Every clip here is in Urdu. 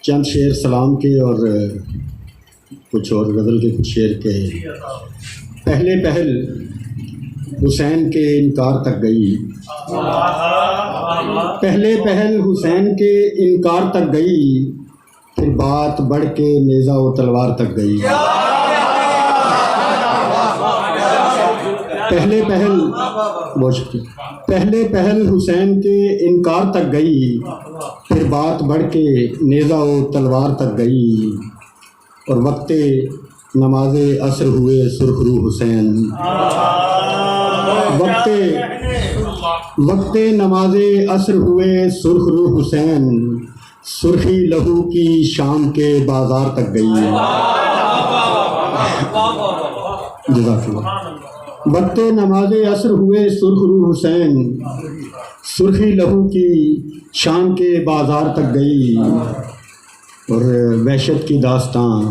چند شعر سلام کے اور کچھ اور غزل کے کچھ شعر کے۔ پہلے پہل حسین کے انکار تک گئی، پہلے پہل حسین کے انکار تک گئی، پھر بات بڑھ کے نیزہ و تلوار تک گئی۔ پہلے پہل بہت شکریہ، پہلے پہل حسین کے انکار تک گئی، پھر بات بڑھ کے نیزہ و تلوار تک گئی، اور وقت نماز عصر ہوئے سرخ رو حسین، وقت نماز عصر ہوئے سرخ رو حسین، سرخی لہو کی شام کے بازار تک گئی۔ جزاک اللہ۔ وقت نماز عصر ہوئے سرخ رو حسین، سرخی لہو کی شام کے بازار تک گئی، اور وحشت کی داستان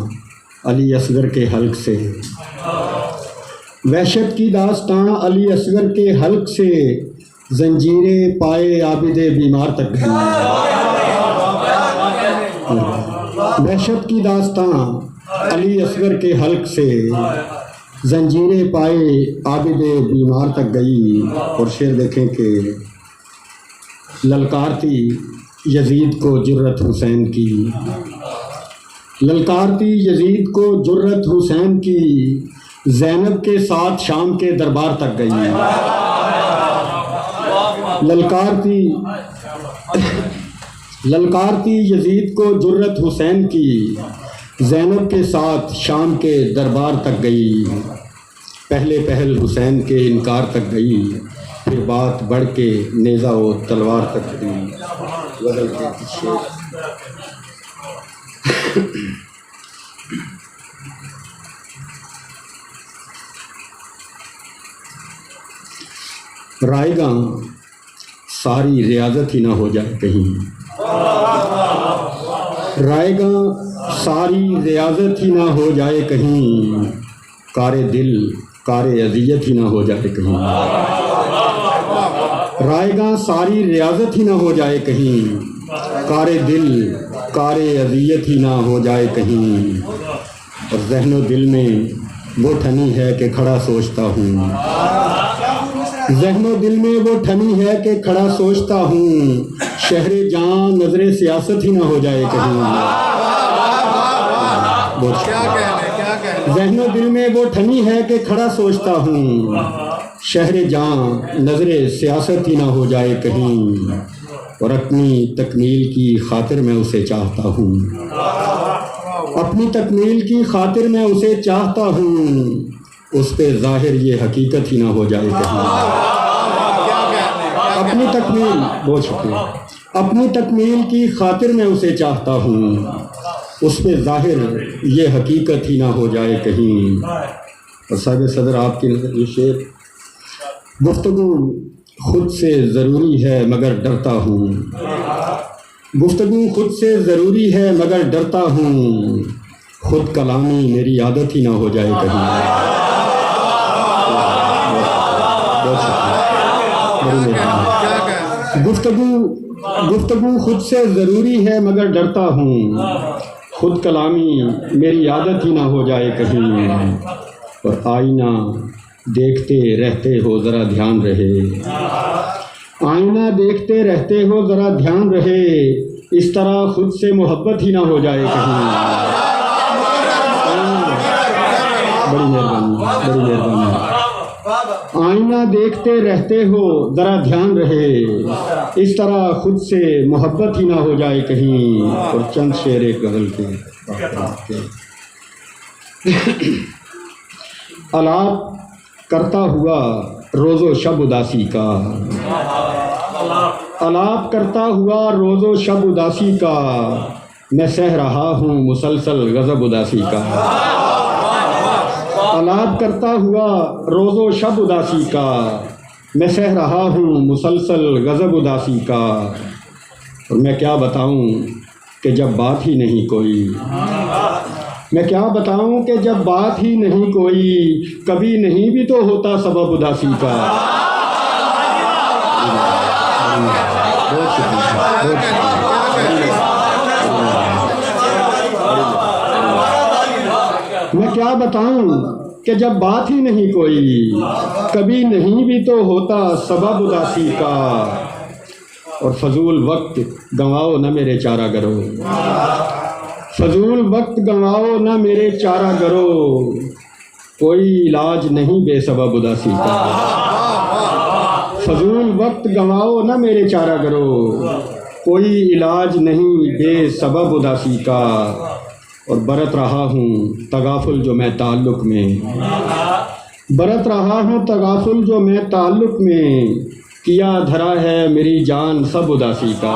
علی اصغر کے حلق سے، وحشت کی داستان علی اصغر کے حلق سے، زنجیریں پائے عابد بیمار تک گئی۔ وحشت کی داستان علی اصغر کے حلق سے، زنجیریں پائے عابد بیمار تک گئی، اور شعر دیکھیں کہ للکارتی یزید کو جرت حسین کی، للکارتی یزید کو جرت حسین کی، زینب کے ساتھ شام کے دربار تک گئی۔ للکارتی یزید کو جرت حسین کی، زینب کے ساتھ شام کے دربار تک گئی، پہلے پہل حسین کے انکار تک گئی، پھر بات بڑھ کے نیزہ و تلوار تک گئی۔ غزل کے پیچھے رائے گاں ساری ریاضت ہی نہ ہو جائے کہیں، رائے گاں ساری ریاضت ہی نہ ہو جائے کہیں، کار دل کار اذیت ہی نہ ہو جائے کہیں، رائے گاں ساری ریاضت ہی نہ ہو جائے کہیں، کار دل کار اذیت ہی نہ ہو جائے کہیں، اور ذہن و دل میں وہ ٹھنی ہے کہ کھڑا سوچتا ہوں، ذہن و دل میں وہ ٹھنی ہے کہ کھڑا سوچتا ہوں، شہر جان نظر سیاست ہی نہ ہو جائے کہیں۔ ذہن و دل میں وہ ٹھنی ہے کہ کھڑا سوچتا ہوں، شہر جان نظر سیاست ہی نہ ہو جائے کہیں، اور اپنی تکمیل کی خاطر میں اسے چاہتا ہوں، اپنی تکمیل کی خاطر میں اسے چاہتا ہوں، اس پہ ظاہر یہ حقیقت ہی نہ ہو جائے کہیں۔ اپنی تکمیل بہت شکریہ، اپنی تکمیل کی خاطر میں اسے چاہتا ہوں، اس پہ ظاہر یہ حقیقت ہی نہ ہو جائے کہیں۔ اور صاحب صدر آپ کی نظر یہ شعر، گفتگو خود سے ضروری ہے مگر ڈرتا ہوں، گفتگو خود سے ضروری ہے مگر ڈرتا ہوں، خود کلامی میری عادت ہی نہ ہو جائے کہیں۔ گفتگو خود سے ضروری ہے مگر ڈرتا ہوں، خود کلامی میری عادت ہی نہ ہو جائے کہیں، اور آئینہ دیکھتے رہتے ہو ذرا دھیان رہے، آئینہ دیکھتے رہتے ہو ذرا دھیان رہے، اس طرح خود سے محبت ہی نہ ہو جائے کہیں۔ بڑی مہربانی، بڑی مہربانی۔ آئینہ دیکھتے رہتے ہو ذرا دھیان رہے، اس طرح خود سے محبت ہی نہ ہو جائے کہیں۔ اور چند شعر ایک غزل کے الاپ کرتا ہوا روز و شب اداسی کا، الاپ کرتا ہوا روز و شب اداسی کا، میں سہ رہا ہوں مسلسل غضب اداسی کا، الاپ کرتا ہوا روز و شب اداسی کا، میں سہ رہا ہوں مسلسل غضب اداسی کا، اور میں کیا بتاؤں کہ جب بات ہی نہیں کوئی، میں کیا بتاؤں کہ جب بات ہی نہیں کوئی، کبھی نہیں بھی تو ہوتا سبب اداسی کا۔ کیا بتاؤں کہ جب بات ہی نہیں کوئی، کبھی نہیں بھی تو ہوتا سبب اداسی کا، اور فضول وقت گنواؤ نہ میرے چارہ گرو، فضول وقت گنواؤ نہ میرے چارہ گرو، کوئی علاج نہیں بے سبب اداسی کا، فضول وقت گنواؤ نہ میرے چارہ گرو، کوئی علاج نہیں بے سبب اداسی کا، اور برت رہا ہوں تغافل جو میں تعلق میں، برت رہا ہوں تغافل جو میں تعلق میں، کیا دھرا ہے میری جان سب اداسی کا،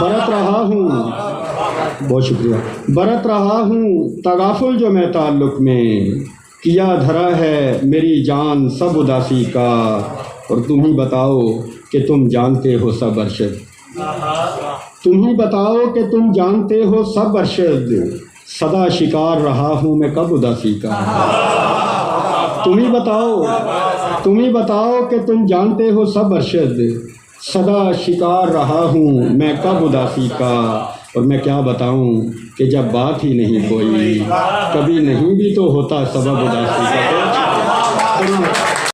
برت رہا ہوں، بہت شکریہ، برت رہا ہوں تغافل جو میں تعلق میں، کیا دھرا ہے میری جان سب اداسی کا، اور تم ہی بتاؤ کہ تم جانتے ہو سب ارشد، تم ہی بتاؤ کہ تم جانتے ہو سب ارشد، سدا شکار رہا ہوں میں کب اداسی کا، تم ہی بتاؤ، تم ہی بتاؤ کہ تم جانتے ہو سب ارشد، سدا شکار رہا ہوں میں کب اداسی کا، اور میں کیا بتاؤں کہ جب بات ہی نہیں کوئی، کبھی نہیں بھی تو ہوتا سبب اداسی کا۔